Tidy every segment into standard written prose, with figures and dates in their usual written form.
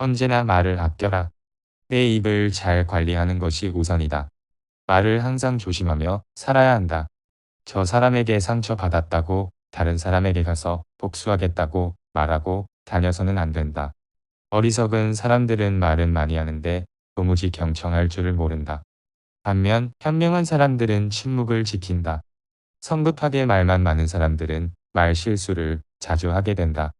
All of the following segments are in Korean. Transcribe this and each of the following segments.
언제나 말을 아껴라. 내 입을 잘 관리하는 것이 우선이다. 말을 항상 조심하며 살아야 한다. 저 사람에게 상처받았다고 다른 사람에게 가서 복수하겠다고 말하고 다녀서는 안 된다. 어리석은 사람들은 말은 많이 하는데 도무지 경청할 줄을 모른다. 반면 현명한 사람들은 침묵을 지킨다. 성급하게 말만 많은 사람들은 말 실수를 자주 하게 된다.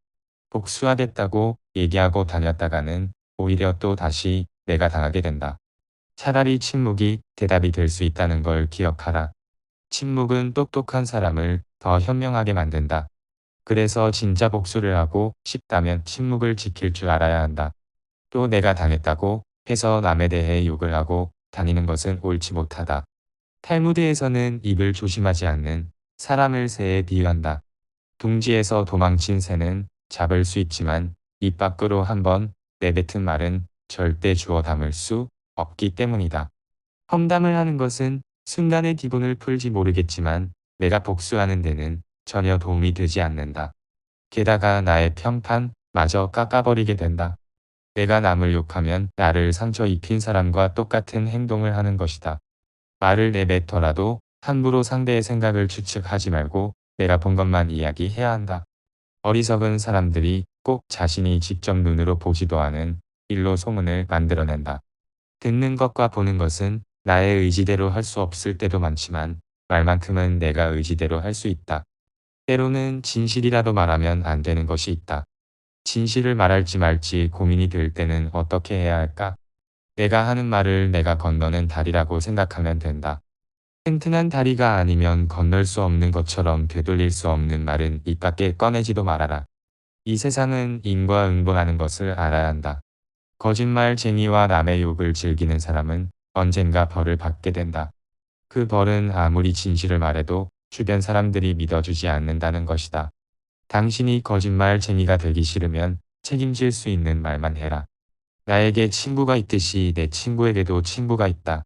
복수하겠다고 얘기하고 다녔다가는 오히려 또 다시 내가 당하게 된다. 차라리 침묵이 대답이 될 수 있다는 걸 기억하라. 침묵은 똑똑한 사람을 더 현명하게 만든다. 그래서 진짜 복수를 하고 싶다면 침묵을 지킬 줄 알아야 한다. 또 내가 당했다고 해서 남에 대해 욕을 하고 다니는 것은 옳지 못하다. 탈무드에서는 입을 조심하지 않는 사람을 새에 비유한다. 둥지에서 도망친 새는 잡을 수 있지만 입 밖으로 한번 내뱉은 말은 절대 주워 담을 수 없기 때문이다. 험담을 하는 것은 순간의 기분을 풀지 모르겠지만 내가 복수하는 데는 전혀 도움이 되지 않는다. 게다가 나의 평판마저 깎아버리게 된다. 내가 남을 욕하면 나를 상처 입힌 사람과 똑같은 행동을 하는 것이다. 말을 내뱉더라도 함부로 상대의 생각을 추측하지 말고 내가 본 것만 이야기해야 한다. 어리석은 사람들이 꼭 자신이 직접 눈으로 보지도 않은 일로 소문을 만들어낸다. 듣는 것과 보는 것은 나의 의지대로 할 수 없을 때도 많지만 말만큼은 내가 의지대로 할 수 있다. 때로는 진실이라도 말하면 안 되는 것이 있다. 진실을 말할지 말지 고민이 될 때는 어떻게 해야 할까? 내가 하는 말을 내가 건너는 다리라고 생각하면 된다. 튼튼한 다리가 아니면 건널 수 없는 것처럼 되돌릴 수 없는 말은 입 밖에 꺼내지도 말아라. 이 세상은 인과응보라는 것을 알아야 한다. 거짓말쟁이와 남의 욕을 즐기는 사람은 언젠가 벌을 받게 된다. 그 벌은 아무리 진실을 말해도 주변 사람들이 믿어주지 않는다는 것이다. 당신이 거짓말쟁이가 되기 싫으면 책임질 수 있는 말만 해라. 나에게 친구가 있듯이 내 친구에게도 친구가 있다.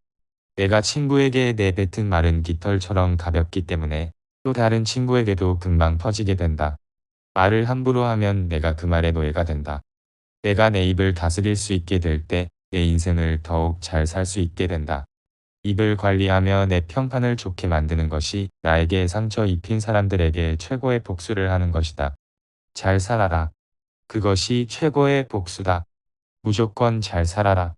내가 친구에게 내뱉은 말은 깃털처럼 가볍기 때문에 또 다른 친구에게도 금방 퍼지게 된다. 말을 함부로 하면 내가 그 말의 노예가 된다. 내가 내 입을 다스릴 수 있게 될 때 내 인생을 더욱 잘 살 수 있게 된다. 입을 관리하며 내 평판을 좋게 만드는 것이 나에게 상처 입힌 사람들에게 최고의 복수를 하는 것이다. 잘 살아라. 그것이 최고의 복수다. 무조건 잘 살아라.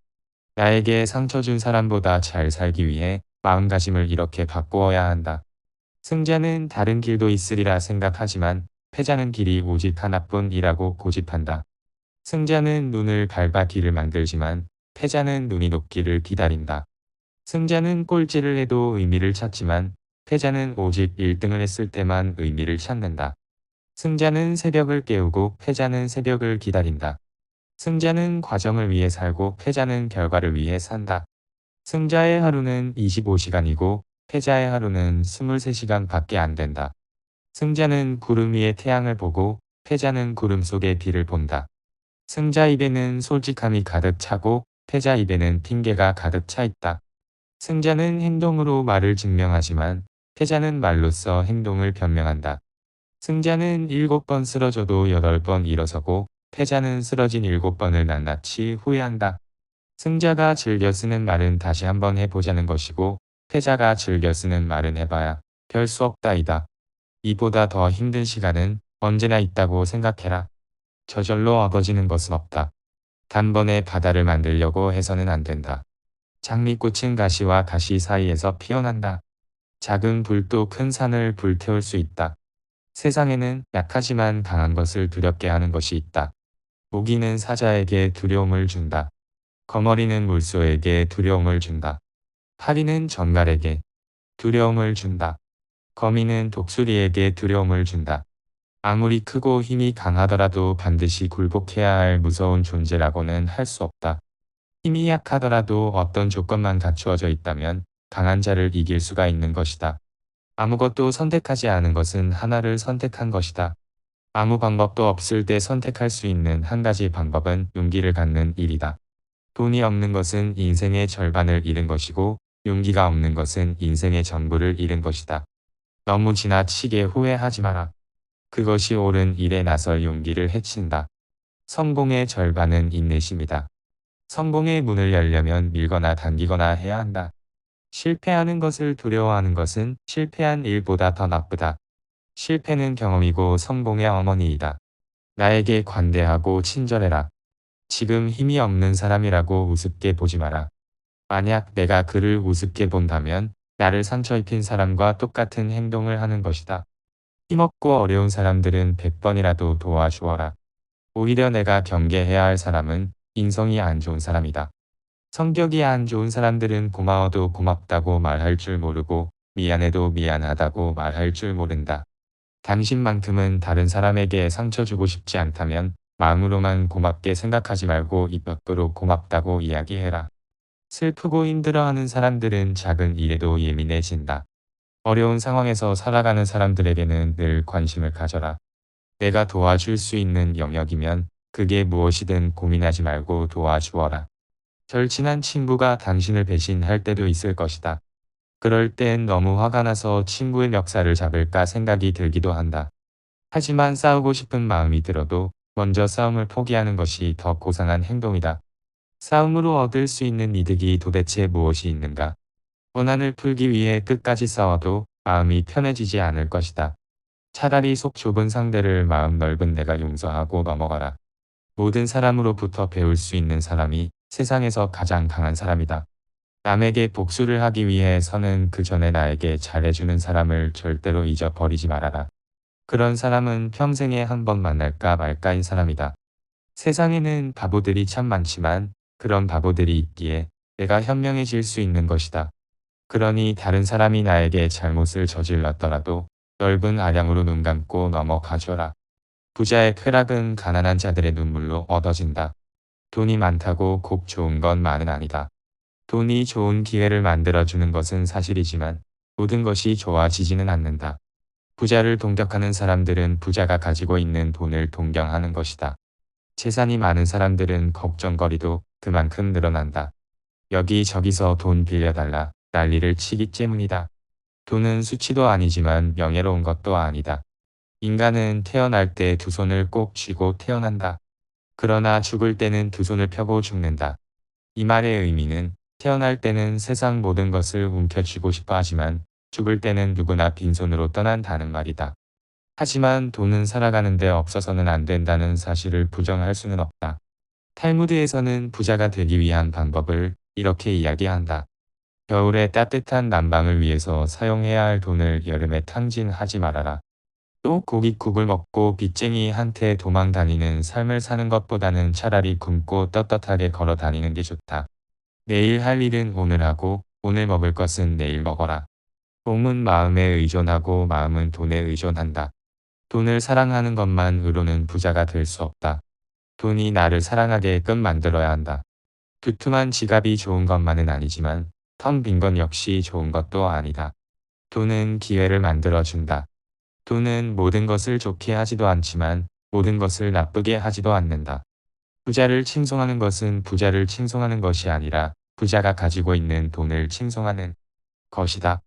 나에게 상처 준 사람보다 잘 살기 위해 마음가짐을 이렇게 바꾸어야 한다. 승자는 다른 길도 있으리라 생각하지만 패자는 길이 오직 하나뿐이라고 고집한다. 승자는 눈을 밟아 길을 만들지만 패자는 눈이 녹기를 기다린다. 승자는 꼴찌를 해도 의미를 찾지만 패자는 오직 1등을 했을 때만 의미를 찾는다. 승자는 새벽을 깨우고 패자는 새벽을 기다린다. 승자는 과정을 위해 살고 패자는 결과를 위해 산다. 승자의 하루는 25시간이고 패자의 하루는 23시간 밖에 안 된다. 승자는 구름 위에 태양을 보고 패자는 구름 속의 비를 본다. 승자 입에는 솔직함이 가득 차고 패자 입에는 핑계가 가득 차 있다. 승자는 행동으로 말을 증명하지만 패자는 말로써 행동을 변명한다. 승자는 7번 쓰러져도 8번 일어서고 패자는 쓰러진 7번을 낱낱이 후회한다. 승자가 즐겨 쓰는 말은 다시 한번 해보자는 것이고 패자가 즐겨 쓰는 말은 해봐야 별 수 없다이다. 이보다 더 힘든 시간은 언제나 있다고 생각해라. 저절로 얻어지는 것은 없다. 단번에 바다를 만들려고 해서는 안 된다. 장미꽃은 가시와 가시 사이에서 피어난다. 작은 불도 큰 산을 불태울 수 있다. 세상에는 약하지만 강한 것을 두렵게 하는 것이 있다. 모기는 사자에게 두려움을 준다. 거머리는 물소에게 두려움을 준다. 파리는 전갈에게 두려움을 준다. 거미는 독수리에게 두려움을 준다. 아무리 크고 힘이 강하더라도 반드시 굴복해야 할 무서운 존재라고는 할 수 없다. 힘이 약하더라도 어떤 조건만 갖추어져 있다면 강한 자를 이길 수가 있는 것이다. 아무것도 선택하지 않은 것은 하나를 선택한 것이다. 아무 방법도 없을 때 선택할 수 있는 한 가지 방법은 용기를 갖는 일이다. 돈이 없는 것은 인생의 절반을 잃은 것이고 용기가 없는 것은 인생의 전부를 잃은 것이다. 너무 지나치게 후회하지 마라. 그것이 옳은 일에 나설 용기를 해친다. 성공의 절반은 인내심이다. 성공의 문을 열려면 밀거나 당기거나 해야 한다. 실패하는 것을 두려워하는 것은 실패한 일보다 더 나쁘다. 실패는 경험이고 성공의 어머니이다. 나에게 관대하고 친절해라. 지금 힘이 없는 사람이라고 우습게 보지 마라. 만약 내가 그를 우습게 본다면 나를 상처 입힌 사람과 똑같은 행동을 하는 것이다. 힘없고 어려운 사람들은 100번이라도 도와주어라. 오히려 내가 경계해야 할 사람은 인성이 안 좋은 사람이다. 성격이 안 좋은 사람들은 고마워도 고맙다고 말할 줄 모르고 미안해도 미안하다고 말할 줄 모른다. 당신만큼은 다른 사람에게 상처 주고 싶지 않다면 마음으로만 고맙게 생각하지 말고 입 밖으로 고맙다고 이야기해라. 슬프고 힘들어하는 사람들은 작은 일에도 예민해진다. 어려운 상황에서 살아가는 사람들에게는 늘 관심을 가져라. 내가 도와줄 수 있는 영역이면 그게 무엇이든 고민하지 말고 도와주어라. 절친한 친구가 당신을 배신할 때도 있을 것이다. 그럴 땐 너무 화가 나서 친구의 멱살을 잡을까 생각이 들기도 한다. 하지만 싸우고 싶은 마음이 들어도 먼저 싸움을 포기하는 것이 더 고상한 행동이다. 싸움으로 얻을 수 있는 이득이 도대체 무엇이 있는가? 원한을 풀기 위해 끝까지 싸워도 마음이 편해지지 않을 것이다. 차라리 속 좁은 상대를 마음 넓은 내가 용서하고 넘어가라. 모든 사람으로부터 배울 수 있는 사람이 세상에서 가장 강한 사람이다. 남에게 복수를 하기 위해서는 그 전에 나에게 잘해주는 사람을 절대로 잊어버리지 말아라. 그런 사람은 평생에 한 번 만날까 말까인 사람이다. 세상에는 바보들이 참 많지만 그런 바보들이 있기에 내가 현명해질 수 있는 것이다. 그러니 다른 사람이 나에게 잘못을 저질렀더라도 넓은 아량으로 눈 감고 넘어가줘라. 부자의 쾌락은 가난한 자들의 눈물로 얻어진다. 돈이 많다고 꼭 좋은 것만은 아니다. 돈이 좋은 기회를 만들어주는 것은 사실이지만 모든 것이 좋아지지는 않는다. 부자를 동경하는 사람들은 부자가 가지고 있는 돈을 동경하는 것이다. 재산이 많은 사람들은 걱정거리도 그만큼 늘어난다. 여기저기서 돈 빌려달라 난리를 치기 때문이다. 돈은 수치도 아니지만 명예로운 것도 아니다. 인간은 태어날 때 두 손을 꼭 쥐고 태어난다. 그러나 죽을 때는 두 손을 펴고 죽는다. 이 말의 의미는 태어날 때는 세상 모든 것을 움켜쥐고 싶어 하지만 죽을 때는 누구나 빈손으로 떠난다는 말이다. 하지만 돈은 살아가는데 없어서는 안 된다는 사실을 부정할 수는 없다. 탈무드에서는 부자가 되기 위한 방법을 이렇게 이야기한다. 겨울에 따뜻한 난방을 위해서 사용해야 할 돈을 여름에 탕진하지 말아라. 또 고깃국을 먹고 빚쟁이한테 도망 다니는 삶을 사는 것보다는 차라리 굶고 떳떳하게 걸어 다니는 게 좋다. 내일 할 일은 오늘 하고 오늘 먹을 것은 내일 먹어라. 몸은 마음에 의존하고 마음은 돈에 의존한다. 돈을 사랑하는 것만으로는 부자가 될 수 없다. 돈이 나를 사랑하게끔 만들어야 한다. 두툼한 지갑이 좋은 것만은 아니지만 텅 빈 건 역시 좋은 것도 아니다. 돈은 기회를 만들어준다. 돈은 모든 것을 좋게 하지도 않지만 모든 것을 나쁘게 하지도 않는다. 부자를 칭송하는 것은 부자를 칭송하는 것이 아니라 부자가 가지고 있는 돈을 칭송하는 것이다.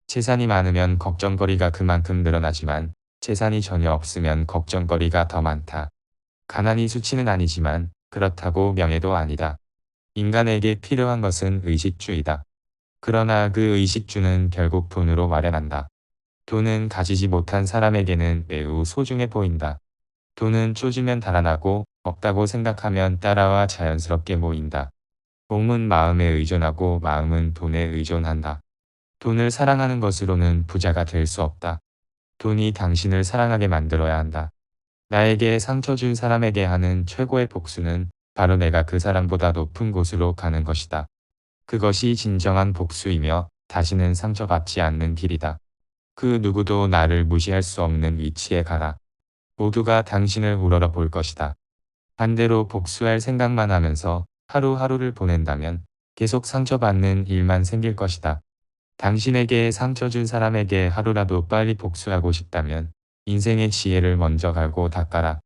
재산이 많으면 걱정거리가 그만큼 늘어나지만 재산이 전혀 없으면 걱정거리가 더 많다. 가난이 수치는 아니지만 그렇다고 명예도 아니다. 인간에게 필요한 것은 의식주이다. 그러나 그 의식주는 결국 돈으로 마련한다. 돈은 가지지 못한 사람에게는 매우 소중해 보인다. 돈은 쪼지면 달아나고 없다고 생각하면 따라와 자연스럽게 모인다. 몸은 마음에 의존하고 마음은 돈에 의존한다. 돈을 사랑하는 것으로는 부자가 될 수 없다. 돈이 당신을 사랑하게 만들어야 한다. 나에게 상처 준 사람에게 하는 최고의 복수는 바로 내가 그 사람보다 높은 곳으로 가는 것이다. 그것이 진정한 복수이며 다시는 상처받지 않는 길이다. 그 누구도 나를 무시할 수 없는 위치에 가라. 모두가 당신을 우러러 볼 것이다. 반대로 복수할 생각만 하면서 하루하루를 보낸다면 계속 상처받는 일만 생길 것이다. 당신에게 상처 준 사람에게 하루라도 빨리 복수하고 싶다면 인생의 지혜를 먼저 갈고 닦아라.